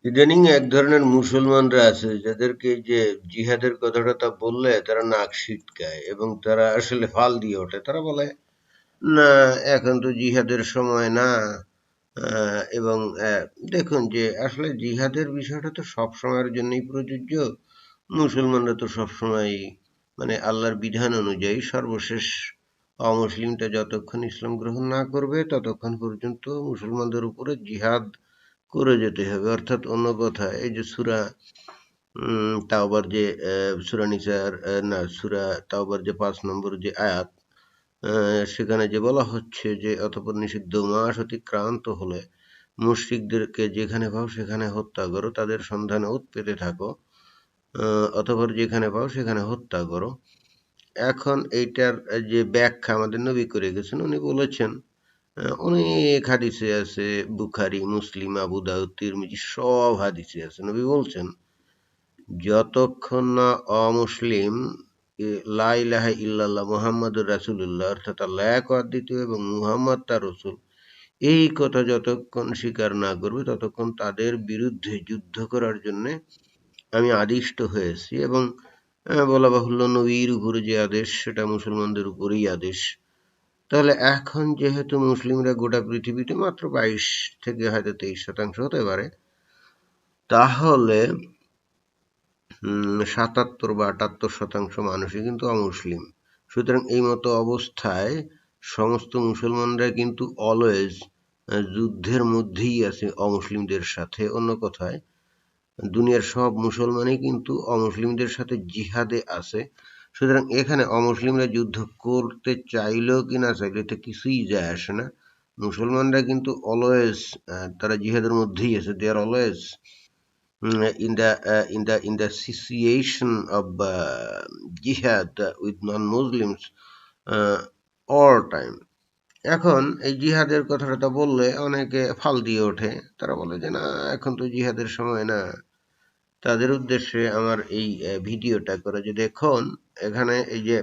ইদানিং এক ধরনের মুসলমানরা আছে যাদেরকে এই যে জিহাদের কথাটা বললে তারা নাক সিটকায় এবং তারা আসলে ফাল দিয়ে ওঠে। তারা বলে, না, এখন তো জিহাদের সময় না। এবং দেখুন যে আসলে জিহাদের বিষয়টা তো সব সময়ের জন্যই প্রযোজ্য। মুসলমানরা তো সবসময় মানে আল্লাহর বিধান অনুযায়ী সর্বশেষ অমুসলিমটা যতক্ষণ ইসলাম গ্রহণ না করবে ততক্ষণ পর্যন্ত মুসলমানদের উপরে জিহাদ করে যেতে হবে। অর্থাৎ অন্য কথায় এই যে সূরা তাওবার যে সূরা নিসার না সূরা তাওবার যে ৫ নম্বর যে আয়াত, সেখানে যে বলা হচ্ছে যে অতঃপর নিষিদ্ধ মাস অতিক্রান্ত হলে মুশরিকদেরকে যেখানে পাও সেখানে হত্যা করো, তাদের সন্ধানে ওৎ পেতে থাকো, অতঃপর যেখানে পাও সেখানে হত্যা করো। এখন এইটার যে ব্যাখ্যা আমাদের নবী করে গেছেন, উনি বলেছেন অনেক হাদিসে আছে, বুখারী, মুসলিম, আবু দাউদ, তিরমিজি সব হাদিসে আছে। নবী বলছেন, যতক্ষণ না অমুসলিম লা ইলাহা ইল্লাল্লাহ মুহাম্মাদুর রাসূলুল্লাহ অর্থাৎ আল্লাহ এক ও অদ্বিতীয় এবং মুহাম্মদ তার রাসূল এই কথা যতক্ষণ স্বীকার না করবে ততক্ষণ তাদের বিরুদ্ধে যুদ্ধ করার জন্যে আমি আদিষ্ট হয়েছি। এবং বলা বাহুল্য, নবীর উপরে যে আদেশ সেটা মুসলমানদের উপরেই আদেশ। তাহলে এখন যেহেতু মুসলিমরা গোটা পৃথিবীতে মাত্র ২২ থেকে হয়তো ২৩% হতে পারে, তাহলে ৭৭ বা ৭৮% মানুষই কিন্তু অমুসলিম। সুতরাং এই মতো অবস্থায় সমস্ত মুসলমানরা কিন্তু অলওয়েজ যুদ্ধের মধ্যেই আছে অমুসলিমদের সাথে। অন্য কথায় দুনিয়ার সব মুসলমানই কিন্তু অমুসলিমদের সাথে জিহাদে আছে। সুতরাং এখানে অমুসলিমরা যুদ্ধ করতে চাইলেও কি না চাইলেও এতে কিছুই যায় আসে না। মুসলমানরা কিন্তু অলওয়েজ তারা জিহাদের মধ্যেই আছে। দে are always in the situation of jihad with non-Muslims all time. এখন এই জিহাদের কথাটা বললে অনেকে ফাল দিয়ে ওঠে। তারা বলে যে না, এখন তো জিহাদের সময় না। তাদের উদ্দেশ্যে আমার এই ভিডিওটা করে, যে দেখুন এখানে এই যে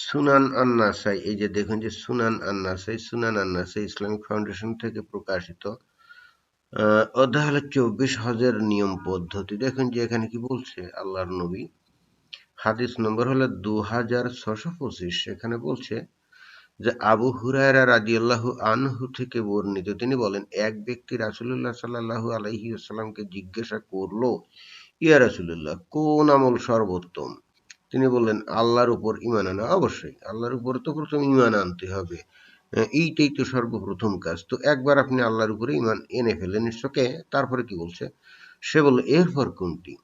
সুনান আন-নাসাই, এই যে দেখুন যে সুনান আন-নাসাই ইসলামিক ফাউন্ডেশন থেকে প্রকাশিত অধ্যায় হলো ২৪ হজের নিয়ম পদ্ধতি। দেখুন যে এখানে কি বলছে আল্লাহর নবী। হাদিস নম্বর হলো ২৬২৫। এখানে বলছে যে আবু হুরায়রা রাদিয়াল্লাহু আনহু থেকে বর্ণিত, তিনি বলেন, এক ব্যক্তি রাসূলুল্লাহ সাল্লাল্লাহু আলাইহি ওয়াসাল্লামকে জিজ্ঞাসা করলো, ইয়া রাসূলুল্লাহ, কোন আমল সর্বোত্তম? তিনি বললেন, আল্লাহর উপর ঈমান আনা। অবশ্যই আল্লাহর উপর তো প্রথম ঈমান আনতে হবে, এইটাই তো সর্বপ্রথম কাজ। তো একবার আপনি আল্লাহর উপরে ঈমান এনে ফেলেন, ইটস তারপরে কি বলছে? সে বলল, এরপর কোনটি?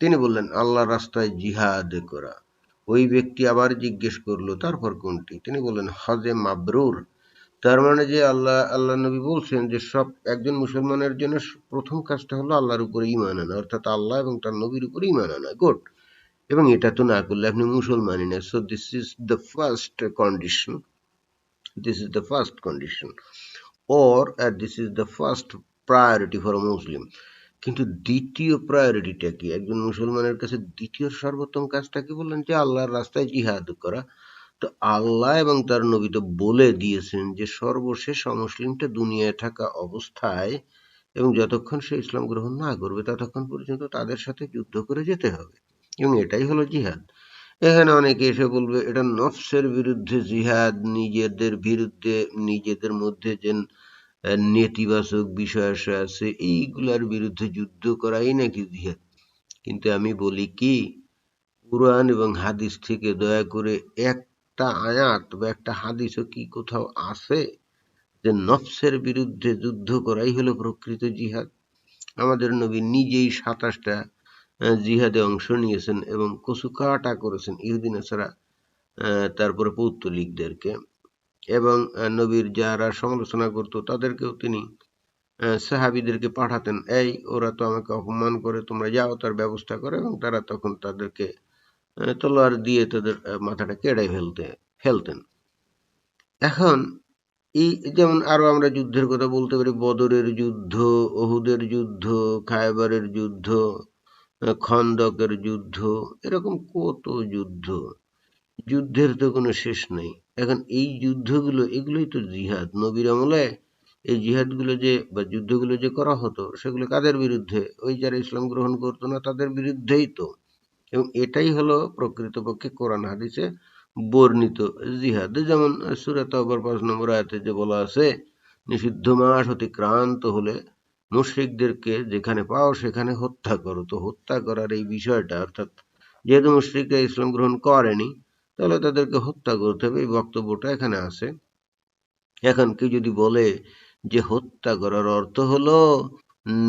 তিনি বললেন, আল্লাহর রাস্তায় জিহাদ করা। ওই ব্যক্তি আবার জিজ্ঞেস করলো, তারপর কোনটি? তিনি বললেন, হজে মাবরুর। তার মানে যে আল্লাহ নবী বলছেন যে সব একজন মুসলমানের জন্য প্রথম কাজটা হলো আল্লাহর উপরে ঈমান আনা, অর্থাৎ আল্লাহ এবং তার নবীর উপরে ঈমান আনা। গুড। এবং এটা তো না করলে আপনি মুসলমানই না। So this is the first condition, this is the first condition, or this is the first priority for a Muslim. কিন্তু দ্বিতীয় প্রায়োরিটিটা কি? একজন মুসলমানের কাছে দ্বিতীয় সর্বোত্তম কাজটা কি বললেন? যে আল্লাহর রাস্তায় জিহাদ করা। তো আল্লাহ এবং তার নবী তো বলে দিয়েছেন যে সর্বশেষ অমুসলিমটা দুনিয়ায় থাকা অবস্থায় এবং যতক্ষণ সে ইসলাম গ্রহণ না করবে ততক্ষণ পর্যন্ত তাদের সাথে যুদ্ধ করে যেতে হবে, এবং এটাই হলো জিহাদ। এখানে অনেকে এসে বলবে এটা নফসের বিরুদ্ধে জিহাদ, নিজেদের বিরুদ্ধে, নিজেদের মধ্যে যে নেতিবাচক বিষয় আছে এইগুলার বিরুদ্ধে যুদ্ধ করাই নাকি জিহাদ। কিন্তু আমি বলি কি, কুরআন এবং হাদিস থেকে দয়া করে একটা আয়াত বা একটা হাদিসও কি কোথাও আছে যে নফসের বিরুদ্ধে যুদ্ধ করাই হলো প্রকৃত জিহাদ? আমাদের নবী নিজেই ২৭টা জিহাদে অংশ নিয়েছেন এবং কচুকাটা করেছেন ইহুদি নাসারা তারপরে পৌত্তলিকদেরকে, এবং নবীর যারা সমালোচনা করত তাদেরকেও তিনি সাহাবীদেরকে পাঠাতেন, এই ওরা তো আমাকে অপমান করে, তোমরা যাও তার ব্যবস্থা করো, এবং তারা তখন তাদেরকে তলোয়ার দিয়ে তাদের মাথাটা কেটে ফেলতেন। এখন এই যেমন আরো আমরা যুদ্ধের কথা বলতে পারি, বদরের যুদ্ধ, ওহুদের যুদ্ধ, খায়বারের যুদ্ধ, খন্দকের যুদ্ধ, এরকম কত যুদ্ধ। যুদ্ধের তো কোনো শেষ নেই। এখন এই যুদ্ধগুলো এগুলোই তো জিহাদ। নবীর আমলে এই জিহাদগুলো যে বা যুদ্ধগুলো যে করা হতো সেগুলো কাদের বিরুদ্ধে? ওই যারা ইসলাম গ্রহণ করতো না তাদের বিরুদ্ধেই তো। এবং এটাই হলো প্রকৃতপক্ষে কোরআন হাদিসে বর্ণিত জিহাদ। যেমন সূরা তাওবার ৫ নম্বর আয়াতে যে বলা আছে, নিষিদ্ধ মাস অতিক্রান্ত হলে মুশরিকদেরকে যেখানে পাও সেখানে হত্যা করো। তো হত্যা করার এই বিষয়টা, অর্থাৎ যেহেতু মুশরিকরা ইসলাম গ্রহণ করেনি তাহলে তাদেরকে হত্যা করতে হবে, এই বক্তব্যটা এখানে আছে। এখন কেউ যদি বলে যে হত্যা করার অর্থ হলো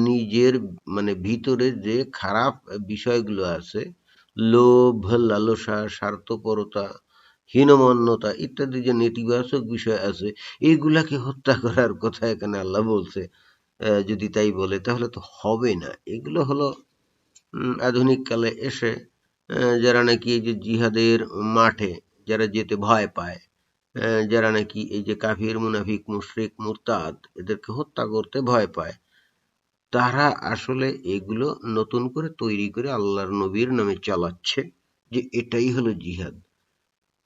নিজের মানে ভিতরে যে খারাপ বিষয়গুলো আছে, লোভ, লালসা, স্বার্থপরতা, হীনমন্যতা ইত্যাদি যে নেতিবাচক বিষয় আছে, এইগুলাকে হত্যা করার কথা এখানে আল্লাহ বলছে। যদি তাই বলে তাহলে তো হবে না। এগুলো হলো আধুনিক কালে এসে যারা নাকি এই যে জিহাদের মাঠে যারা যেতে ভয় পায়, যারা নাকি এই যে কাফির, মুনাফিক, মুশরিক, মুরতাদ এদেরকে হত্যা করতে ভয় পায়, তারা আসলে এগুলো নতুন করে তৈরি করে আল্লাহর নবীর নামে চালাচ্ছে যে এটাই হলো জিহাদ।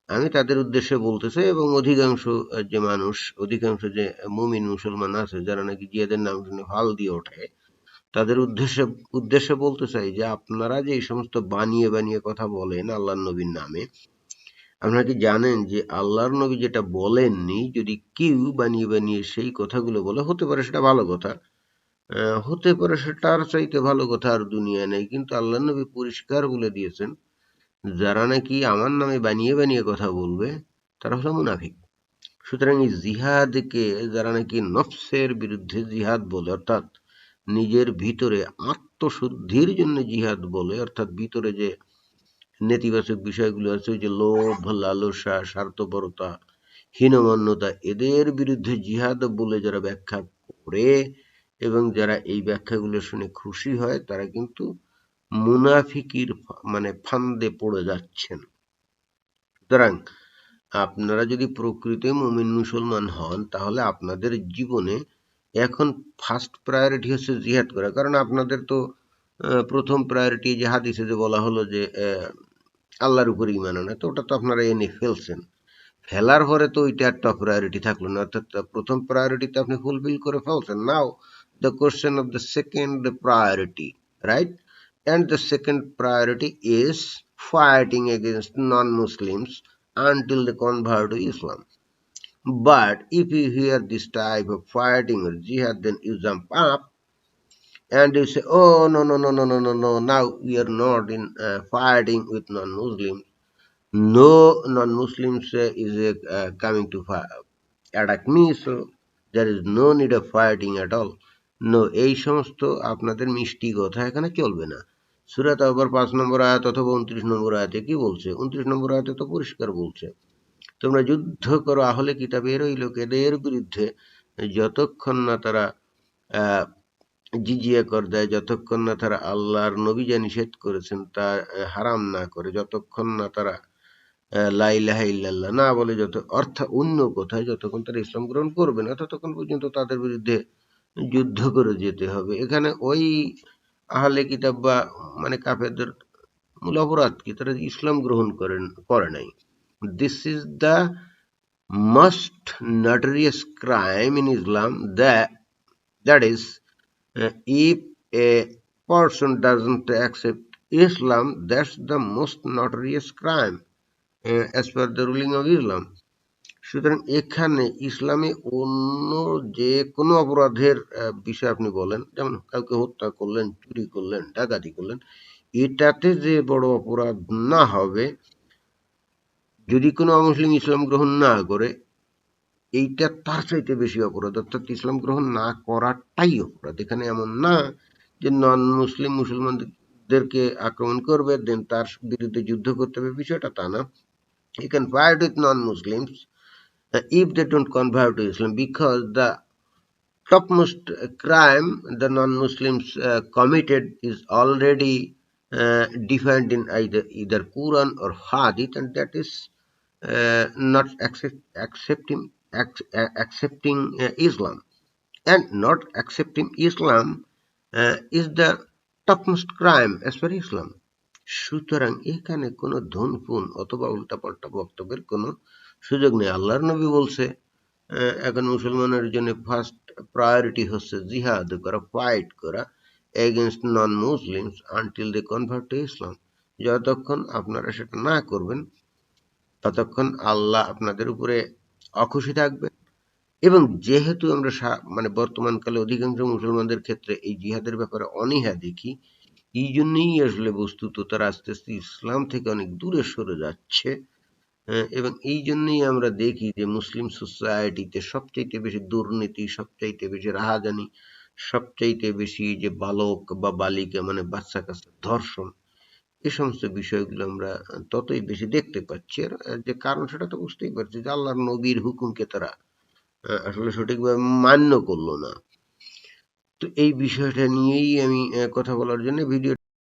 আমি তাদের উদ্দেশ্যে বলতে চাই, এবং অধিকাংশ যে মানুষ, অধিকাংশ যে মুমিন মুসলমান আছে যারা নাকি জিহাদের নাম শুনে ফাল দিয়ে ওঠে, তাদের উদ্দেশ্যে বলতে চাই যে আপনারা যে এই সমস্ত বানিয়ে বানিয়ে কথা বলেন আল্লাহর নবীর নামে, আপনারা কি জানেন যে আল্লাহর নবী যেটা বলেননি, যদি কেউ বানিয়ে বানিয়ে সেই কথাগুলো বলে, হতে পারে সেটা ভালো কথা, হতে পারে সেটার চাইতে ভালো কথা আর দুনিয়ায় নেই, কিন্তু আল্লাহর নবী পরিষ্কার বলে দিয়েছেন যারা নাকি আমার নামে বানিয়ে বানিয়ে কথা বলবে তারা হলো মুনাফিক। সুতরাং এই জিহাদকে যারা নাকি নফসের বিরুদ্ধে জিহাদ বলে, অর্থাৎ নিজের ভিতরে আত্মশুদ্ধির জন্য জিহাদ বলে, অর্থাৎ ভিতরে যে নেতিবাচক বিষয়গুলো আছে, ওই যে লোভ, লালসা, স্বার্থপরতা, হীনমন্যতা, এদের বিরুদ্ধে জিহাদ বলে যারা ব্যাখ্যা করে এবং যারা এই ব্যাখ্যাগুলো শুনে খুশি হয়, তারা কিন্তু মুনাফিকির মানে ফান্দে পড়ে যাচ্ছেন। সুতরাং আপনারা যদি প্রকৃত মুমিন মুসলমান হন তাহলে আপনাদের জীবনে এখন ফার্স্ট প্রায়োরিটি হচ্ছে জিহাদ করা। কারণ আপনাদের তো প্রথম প্রায়োরিটি যে হাদিসে যে বলা হলো যে আল্লাহর উপর ঈমান আনা, তো ওটা তো আপনারা এনে ফেলছেন। ফেলার পরে তো ওইটা টপ প্রায়োরিটি থাকলো না, অর্থাৎ প্রথম প্রায়োরিটিতে আপনি ফুলফিল করে ফেলছেন। Now the question of the second priority, right? And the second priority is fighting against non-Muslims until they convert to Islam. But if you hear this type of fighting or jihad, then you jump up and you say, oh, no, no, no, no, no, no, no, now we are not in fighting with non-Muslims. No non-Muslims is coming to attack me, so there is no need of fighting at all. No, এই সমস্ত আপনাদের মিষ্টি কথা এখানে চলবে না। সূরা তাওবার ৫ নম্বর আয়াত অথবা ২৯ নম্বর আয়াতে কি বলছে? ২৯ নম্বর আয়াতে তো পরিষ্কার বলছে, তোমরা যুদ্ধ করো আহলে কিতাবের ওই লোকেদের বিরুদ্ধে যতক্ষণ না তারা আহ জিজিয়া কর দেয়, যতক্ষণ না তারা আল্লাহর নবী যা নিষেধ করেছেন তা হারাম না করে, যতক্ষণ না তারা লা ইলাহা ইল্লাল্লাহ না বলে, অর্থাৎ অন্য কথায় যতক্ষণ তারা ইসলাম গ্রহণ করবে না ততক্ষণ পর্যন্ত তাদের বিরুদ্ধে যুদ্ধ করে যেতে হবে। এখানে ওই আহলে কিতাব বা মানে কাফেরদের মূল অপরাধ কি? তারা ইসলাম গ্রহণ করে নাই। This is the most notorious crime in Islam, that is if a person doesn't accept Islam, that's the most notorious crime as per the ruling of Islam. সুতরাং এখানে ইসলামে অন্য যে কোনো অপরাধের বিষয় আপনি বলেন, যেমন কাউকে হত্যা করলেন, চুরি করলেন, ডাকাতি করলেন, এটাতে যে বড় অপরাধ না হবে যদি কোনো অমুসলিম ইসলাম গ্রহণ না করে, এইটা তার চাইতে বেশি অপরাধ, অর্থাৎ ইসলাম গ্রহণ না করাটাই অপরাধ। এখানে এমন না যে নন মুসলিম মুসলমানদেরকে আক্রমণ করবে দেন তার বিরুদ্ধে যুদ্ধ করতে হবে, বিষয়টা তা না। You can fight with non-Muslims if they don't convert to Islam, because the topmost crime the non-Muslims committed is already defined in either Quran or Hadith, and that is not accepting Islam, and not accepting Islam is the topmost crime as per Islam. সুতরাং এখানে কোনো ধনফুন অথবা উল্টাপাল্টা বক্তব্যের কোনো সুযোগ নেই। আল্লাহর নবী বলছে এখন মুসলমানের জন্য ফার্স্ট প্রায়োরিটি হচ্ছে জিহাদ করা, ফাইট করা against non Muslims until they convert to Islam. যতক্ষণ আপনারা সেটা না করবেন ততক্ষণ আল্লাহ আপনাদের উপরে অখুশি থাকবেন। এবং যেহেতু আমরা মানে বর্তমানকালে অধিকাংশ মুসলমানদের ক্ষেত্রে এই জিহাদের ব্যাপারে অনীহা দেখি, এই জন্যই আসলে বস্তুত তারা আস্তে আস্তে ইসলাম থেকে অনেক দূরে সরে যাচ্ছে। এবং এই জন্যই আমরা দেখি যে মুসলিম সোসাইটিতে সবচাইতে বেশি দুর্নীতি, সবচাইতে বেশি রাহাজানি, সবচাইতে বেশি যে বালক বা বালিকা মানে বাচ্চা কাচ্চা ধর্ষণ, এই সমস্ত বিষয়গুলো আমরা ততই বেশি দেখতে পাচ্ছি। আর যে কারণ সেটা তো বুঝতেই পারছি যে আল্লাহর নবীর হুকুমকে তারা আসলে সঠিকভাবে মান্য করলো না। তো এই বিষয়টা নিয়েই আমি কথা বলার জন্য ভিডিও